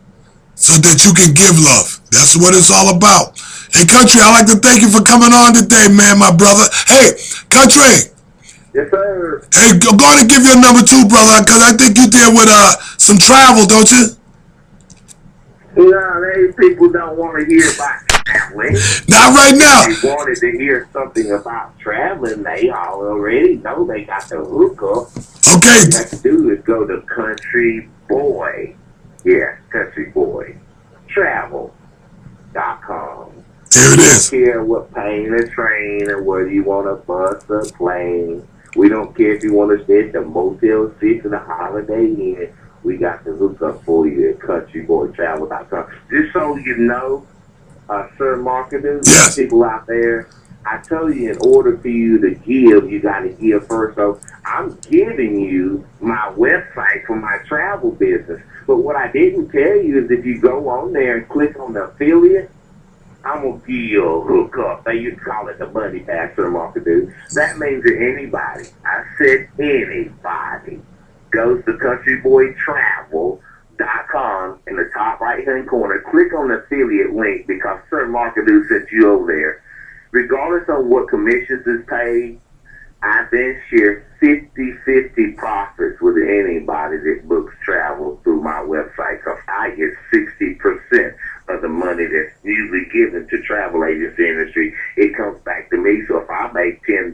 so that you can give love. That's what it's all about. Hey, Country, I'd like to thank you for coming on today, man, my brother. Hey, Country. Yes, sir. Hey, go on and give your number too, brother, because I think you deal with some travel, don't you? No, these people don't want to hear about traveling. Not right now. If they wanted to hear something about traveling, they already know they got the hookup. Okay. All you have to do is go to Country Boy. Yeah, Country Boy. Travel.com. There it is. We don't care what plane or train or whether you want a bus or plane. We don't care if you want to stay at the Motel 6 or the Holiday Inn. We got the hookup for you at countryboytravel.com. Just so you know, Sir Markadoo, yes, people out there, I tell you, in order for you to give, you got to give first. So I'm giving you my website for my travel business. But what I didn't tell you is if you go on there and click on the affiliate, I'm going to give you a hookup. They used to call it the money back, Sir Markadoo. That means that anybody, I said anybody, goes to countryboytravel.com in the top right-hand corner. Click on the affiliate link because Sir Markadoo sent you over there. Regardless of what commissions is paid, I then share 50-50 profits with anybody that books travel through my website because I get 60% of the money that's usually given to travel agency industry. It comes back to me. So if I make $10,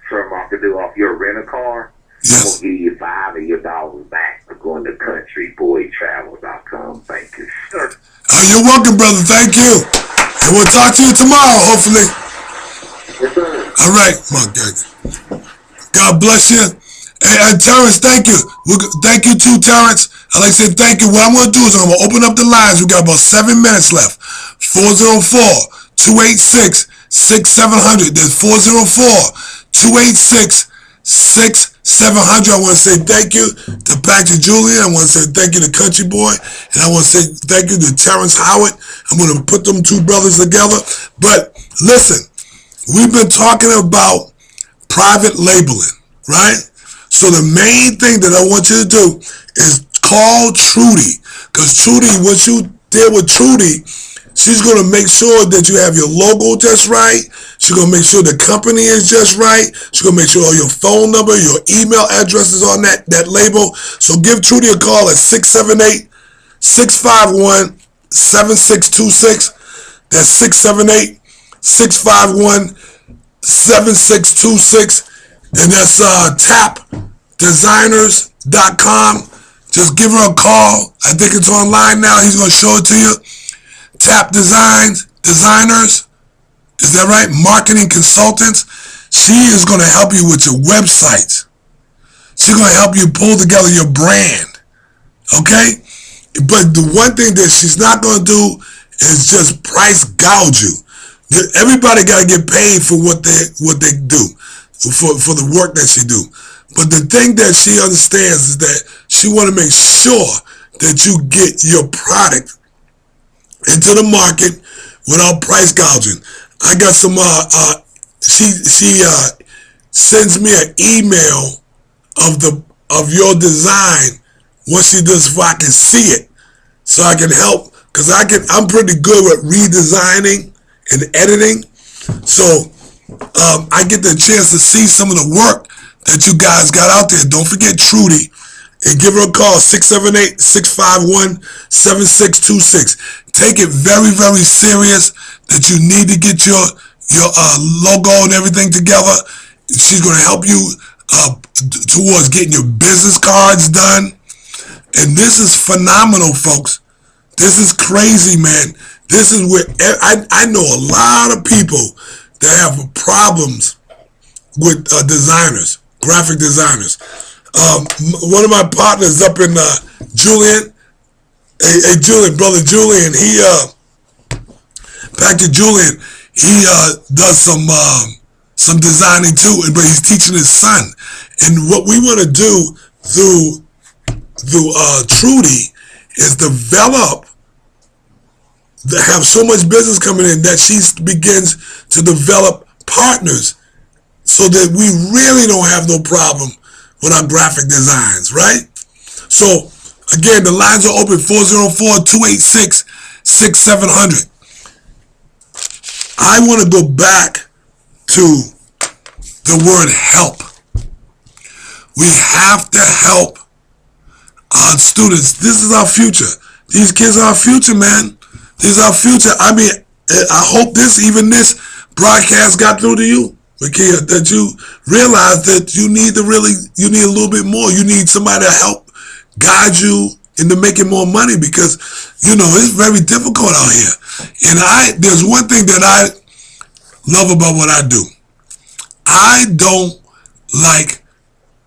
Sir Markadoo, off your rent-a-car, yes, I'm going to give you $5 of your dollars back for going to countryboytravel.com. Thank you, sir. You're welcome, brother. Thank you. And we'll talk to you tomorrow, hopefully. Yes, sir. All right, God bless you. And Terrence, thank you. Thank you too, Terrence. I'd like to say thank you. What I'm going to do is I'm going to open up the lines. We got about 7 minutes left. 404-286-6700. There's 404-286-6700. I want to say thank you to Patrick Julian. I want to say thank you to Country Boy. And I want to say thank you to Terrence Howard. I'm going to put them two brothers together. But listen, we've been talking about private labeling, right? So the main thing that I want you to do is call Trudy. Because Trudy, once you deal with Trudy, she's going to make sure that you have your logo just right. She's going to make sure the company is just right. She's going to make sure all your phone number, your email address is on that label. So give Trudy a call at 678-651-7626. That's 678-651-7626. And that's tapdesigners.com. Just give her a call. I think it's online now. He's going to show it to you. Tap Designers. Is that right? Marketing consultants. She is going to help you with your websites. She's going to help you pull together your brand. Okay? But the one thing that she's not going to do is just price gouge you. Everybody got to get paid for what they do, for the work that she do. But the thing that she understands is that she want to make sure that you get your product into the market without price gouging. I got some. She sends me an email of your design once she does, so I can see it, so I can help. Cause I'm pretty good with redesigning and editing, so I get the chance to see some of the work that you guys got out there. Don't forget Trudy, and give her a call, 678-651-7626. Take it very, very serious that you need to get your logo and everything together. She's going to help you towards getting your business cards done. And this is phenomenal, folks. This is crazy, man. This is where I know a lot of people that have problems with designers, graphic designers. One of my partners up in Julian, hey Julian, brother Julian, back to Julian, he does some designing too, but he's teaching his son. And what we want to do through Trudy is develop, have so much business coming in that she begins to develop partners so that we really don't have no problem with our graphic designs, right? So again, the lines are open, 404-286-6700. I want to go back to the word help. We have to help our students. This is our future. These kids are our future, man. These are our future. I mean, I hope this broadcast got through to you, Makia, that you realize that you need a little bit more. You need somebody to help guide you into making more money because, it's very difficult out here. And there's one thing that I love about what I do. I don't like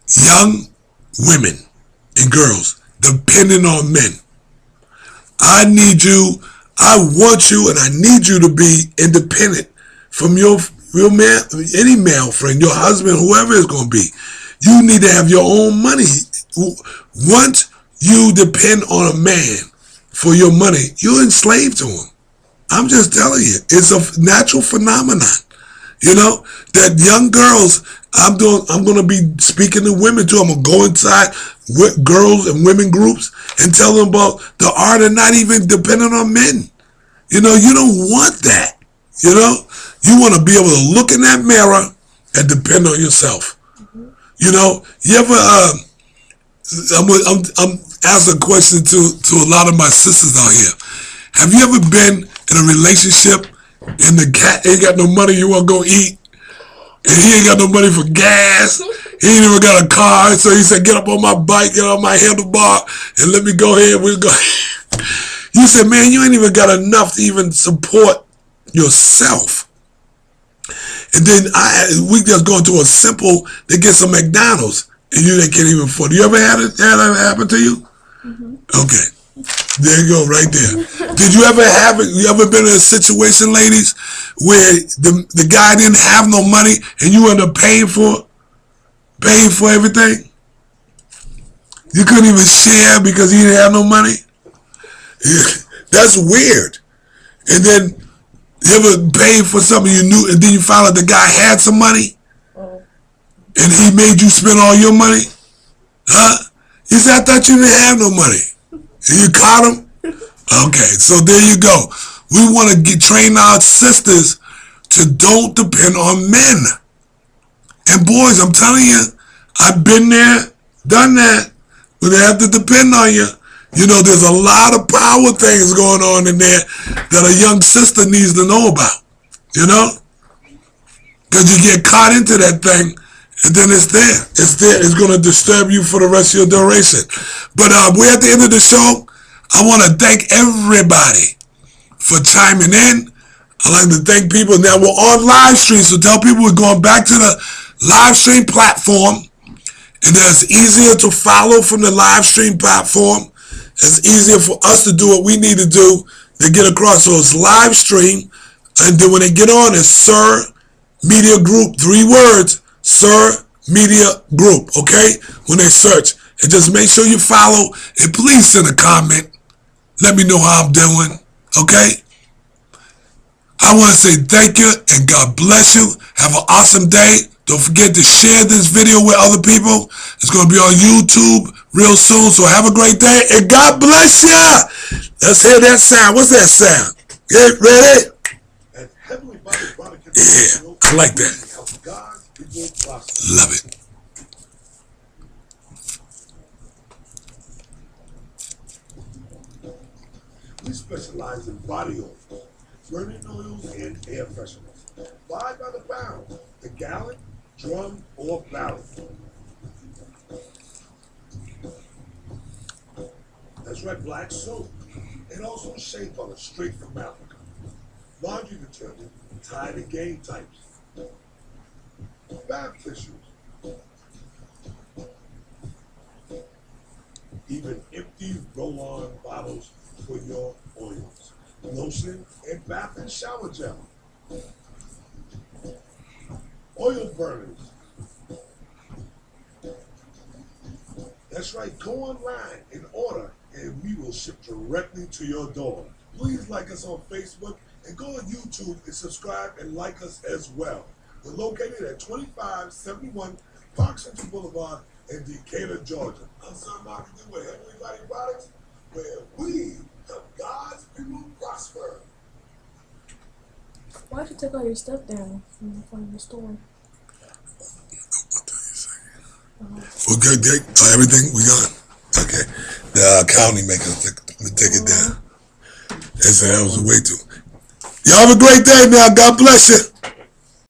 young women and girls depending on men. I want you, and I need you to be independent from your man, any male friend, your husband, whoever it's going to be. You need to have your own money. Once you depend on a man for your money, you're enslaved to him. I'm just telling you, it's a natural phenomenon. That young girls, I'm going to be speaking to women too. I'm going to go inside with girls and women groups and tell them about the art of not even depending on men. You don't want that. You want to be able to look in that mirror and depend on yourself. You ever, I'm asking a question to a lot of my sisters out here. Have you ever been in a relationship and the cat ain't got no money, you want to go eat, and he ain't got no money for gas, he ain't even got a car, so he said, get up on my bike, get on my handlebar, and let me go ahead, we'll go. You said, man, you ain't even got enough to even support yourself. And then we just go into a simple, they get some McDonald's, and they can't even afford it. You ever had that happen to you? Mm-hmm. Okay. There you go, right there. Did you ever you ever been in a situation, ladies, where the guy didn't have no money and you ended up paying for everything? You couldn't even share because he didn't have no money? Yeah, that's weird. And then you ever paid for something you knew and then you found out the guy had some money? And he made you spend all your money? Huh? He said, I thought you didn't have no money. And you caught him? Okay, so there you go. We want to train our sisters to don't depend on men. And boys, I'm telling you, I've been there, done that, when they have to depend on you. There's a lot of power things going on in there that a young sister needs to know about, Because you get caught into that thing, and then it's there. It's going to disturb you for the rest of your duration. But we're at the end of the show. I want to thank everybody for chiming in. I'd like to thank people. Now we're on live stream, so tell people we're going back to the live stream platform. And it's easier to follow from the live stream platform. It's easier for us to do what we need to do to get across. So it's live stream. And then when they get on, it's Sir Media Group, 3 words, Sir Media Group, okay? When they search. And just make sure you follow. And please send a comment. Let me know how I'm doing, okay? I want to say thank you and God bless you. Have an awesome day. Don't forget to share this video with other people. It's going to be on YouTube real soon. So have a great day and God bless you. Let's hear that sound. What's that sound? Get ready? Yeah, I like that. Love it. We specialize in body oil, burning oils, and air fresheners. Buy by the pound, the gallon, drum, or barrel. That's right, black soap. And also shea butter straight from Africa. Laundry detergent, Tide and Game types. Bath tissues. Even empty roll-on bottles for your oils. Lotion and bath and shower gel. Oil burners. That's right, go online and order and we will ship directly to your door. Please like us on Facebook and go on YouTube and subscribe and like us as well. We're located at 2571 Park Central Boulevard in Decatur, Georgia. I'm Sir Markadoo with Heavenly Body Products, where we help God's people prosper. Why'd you take all your stuff down from the store? Okay, Dick. Everything we got. Okay. The county make us take it down. They said that was a way to. Y'all have a great day now. God bless you.